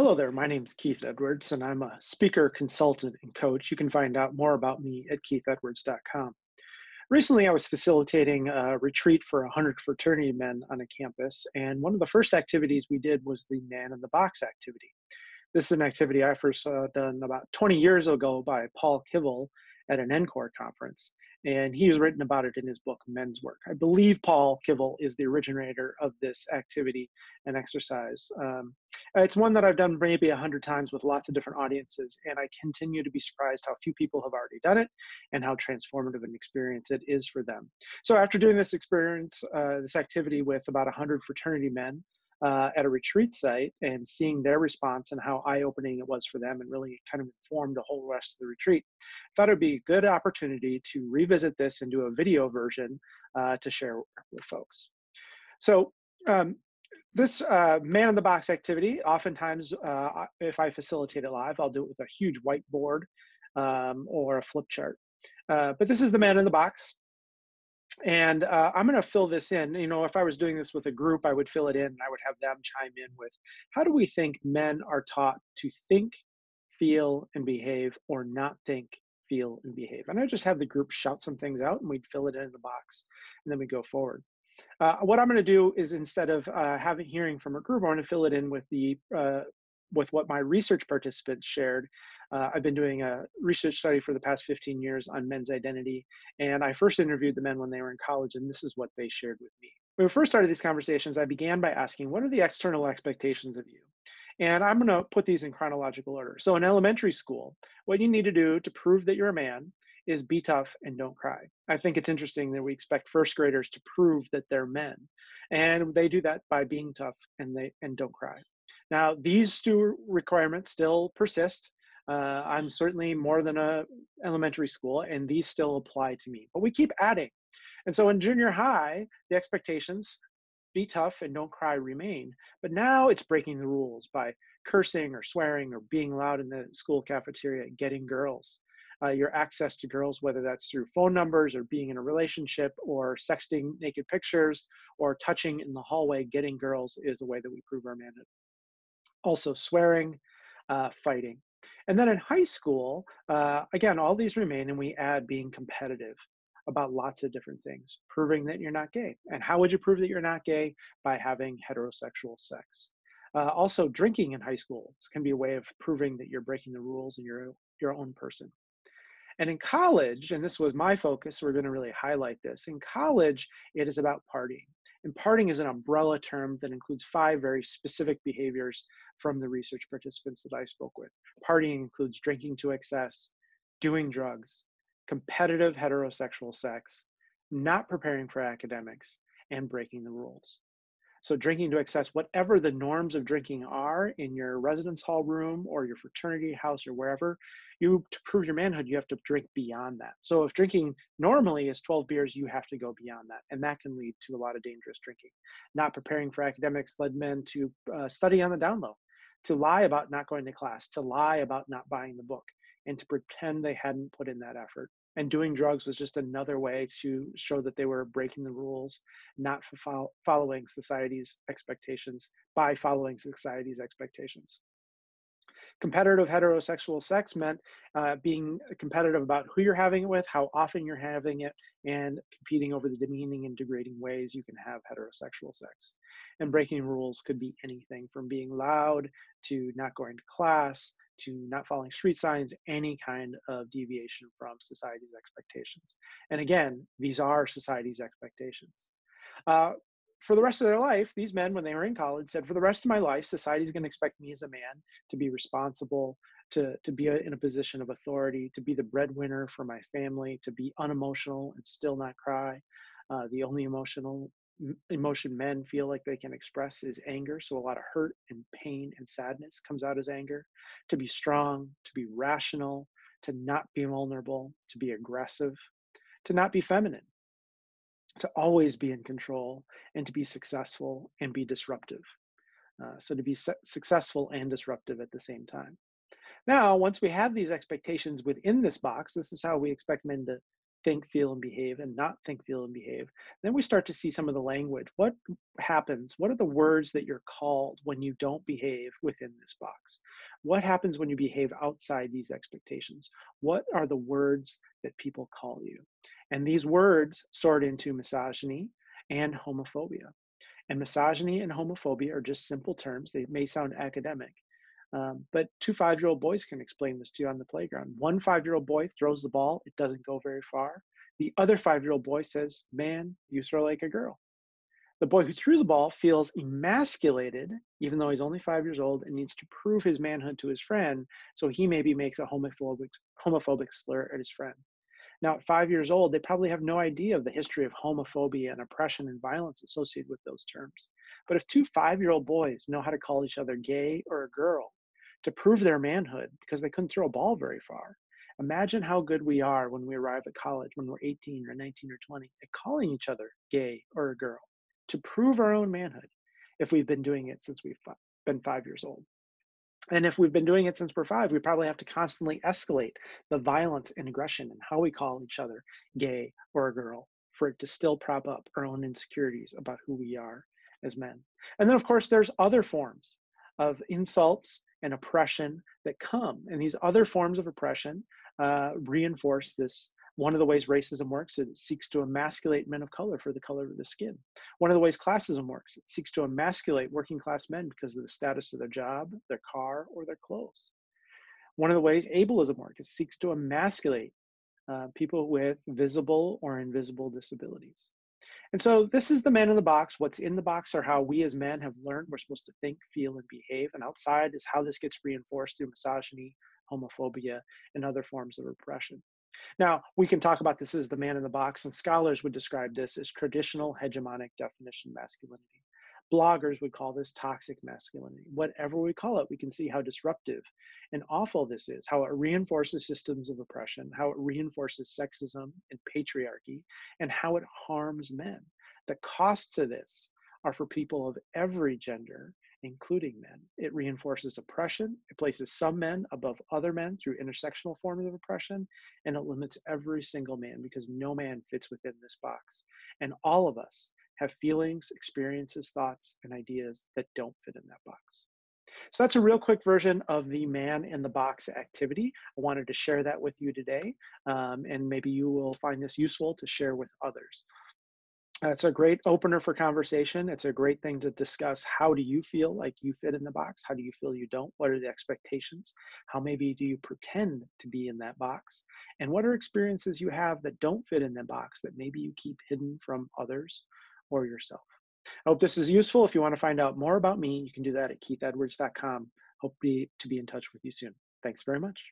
Hello there, my name is Keith Edwards, and I'm a speaker, consultant, and coach. You can find out more about me at keithedwards.com. Recently, I was facilitating a retreat for 100 fraternity men on a campus, and one of the first activities we did was the Man in the Box activity. This is an activity I first done about 20 years ago by Paul Kivel at an NCORE conference, and he has written about it in his book, Men's Work. I believe Paul Kivel is the originator of this activity and exercise. It's one that I've done maybe 100 times with lots of different audiences, and I continue to be surprised how few people have already done it and how transformative an experience it is for them. So after doing this experience, this activity with about 100 fraternity men, at a retreat site and seeing their response and how eye-opening it was for them and really kind of informed the whole rest of the retreat. I thought it would be a good opportunity to revisit this and do a video version to share with folks. So this Man in the Box activity, oftentimes if I facilitate it live, I'll do it with a huge whiteboard or a flip chart. But this is the Man in the Box. And I'm going to fill this in. You know, if I was doing this with a group, I would fill it in and I would have them chime in with, how do we think men are taught to think, feel, and behave, or not think, feel, and behave? And I just have the group shout some things out and we'd fill it in the box and then we go forward. What I'm going to do is, instead of hearing from a group, I want to fill it in with with what my research participants shared. I've been doing a research study for the past 15 years on men's identity, and I first interviewed the men when they were in college, and this is what they shared with me. When we first started these conversations, I began by asking, what are the external expectations of you? And I'm going to put these in chronological order. So in elementary school, what you need to do to prove that you're a man is be tough and don't cry. I think it's interesting that we expect first graders to prove that they're men, and they do that by being tough and don't cry. Now, these two requirements still persist. I'm certainly more than a elementary school, and these still apply to me, but we keep adding. And so in junior high, the expectations, be tough and don't cry, remain. But now it's breaking the rules by cursing or swearing or being loud in the school cafeteria, getting girls. Your access to girls, whether that's through phone numbers or being in a relationship or sexting naked pictures or touching in the hallway, getting girls is a way that we prove our manhood. Also swearing, fighting. And then in high school, again, all these remain, and we add being competitive about lots of different things, proving that you're not gay. And how would you prove that you're not gay? By having heterosexual sex. Also, drinking in high school can be a way of proving that you're breaking the rules and you're your own person. And in college, and this was my focus, so we're going to really highlight this. In college, it is about partying. And partying is an umbrella term that includes 5 very specific behaviors from the research participants that I spoke with. Partying includes drinking to excess, doing drugs, competitive heterosexual sex, not preparing for academics, and breaking the rules. So drinking to excess, whatever the norms of drinking are in your residence hall room or your fraternity house or wherever, to prove your manhood, you have to drink beyond that. So if drinking normally is 12 beers, you have to go beyond that. And that can lead to a lot of dangerous drinking. Not preparing for academics led men to study on the down low, to lie about not going to class, to lie about not buying the book, and to pretend they hadn't put in that effort. And doing drugs was just another way to show that they were breaking the rules, not following society's expectations, by following society's expectations. Competitive heterosexual sex meant being competitive about who you're having it with, how often you're having it, and competing over the demeaning and degrading ways you can have heterosexual sex. And breaking rules could be anything from being loud to not going to class to not following street signs, any kind of deviation from society's expectations. And again, these are society's expectations. For the rest of their life, these men, when they were in college, said, for the rest of my life, society's going to expect me as a man to be responsible, to be in a position of authority, to be the breadwinner for my family, to be unemotional and still not cry. The only emotion men feel like they can express is anger. So a lot of hurt and pain and sadness comes out as anger. To be strong, to be rational, to not be vulnerable, to be aggressive, to not be feminine, to always be in control, and to be successful and be disruptive. So to be successful and disruptive at the same time. Now, once we have these expectations within this box, this is how we expect men think, feel, and behave and not think, feel, and behave. Then we start to see some of the language. What happens? What are the words that you're called when you don't behave within this box? What happens when you behave outside these expectations? What are the words that people call you? And these words sort into misogyny and homophobia. And misogyny and homophobia are just simple terms. They may sound academic, but two 5-year-old boys can explain this to you on the playground. One 5-year-old boy throws the ball, it doesn't go very far. The other 5-year-old boy says, "Man, you throw like a girl." The boy who threw the ball feels emasculated, even though he's only 5 years old and needs to prove his manhood to his friend. So he maybe makes a homophobic slur at his friend. Now, at 5 years old, they probably have no idea of the history of homophobia and oppression and violence associated with those terms. But if two 5-year-old boys know how to call each other gay or a girl to prove their manhood because they couldn't throw a ball very far, imagine how good we are when we arrive at college, when we're 18 or 19 or 20, at calling each other gay or a girl to prove our own manhood if we've been doing it since we've been 5 years old. And if we've been doing it since we're 5, we probably have to constantly escalate the violence and aggression and how we call each other gay or a girl for it to still prop up our own insecurities about who we are as men. And then, of course, there's other forms of insults and oppression that come. And these other forms of oppression reinforce this. One of the ways racism works is it seeks to emasculate men of color for the color of the skin. One of the ways classism works, it seeks to emasculate working class men because of the status of their job, their car, or their clothes. One of the ways ableism works, it seeks to emasculate people with visible or invisible disabilities. And so this is the man in the box. What's in the box are how we as men have learned we're supposed to think, feel, and behave. And outside is how this gets reinforced through misogyny, homophobia, and other forms of repression. Now, we can talk about this as the man in the box, and scholars would describe this as traditional hegemonic definition masculinity. Bloggers would call this toxic masculinity. Whatever we call it, we can see how disruptive and awful this is, how it reinforces systems of oppression, how it reinforces sexism and patriarchy, and how it harms men. The costs to this are for people of every gender, including men. It reinforces oppression. It places some men above other men through intersectional forms of oppression, and it limits every single man because no man fits within this box. And all of us have feelings, experiences, thoughts, and ideas that don't fit in that box. So that's a real quick version of the man in the box activity. I wanted to share that with you today, and maybe you will find this useful to share with others. It's a great opener for conversation. It's a great thing to discuss. How do you feel like you fit in the box? How do you feel you don't? What are the expectations? How maybe do you pretend to be in that box? And what are experiences you have that don't fit in the box that maybe you keep hidden from others or yourself? I hope this is useful. If you want to find out more about me, you can do that at keithedwards.com. Hope to be in touch with you soon. Thanks very much.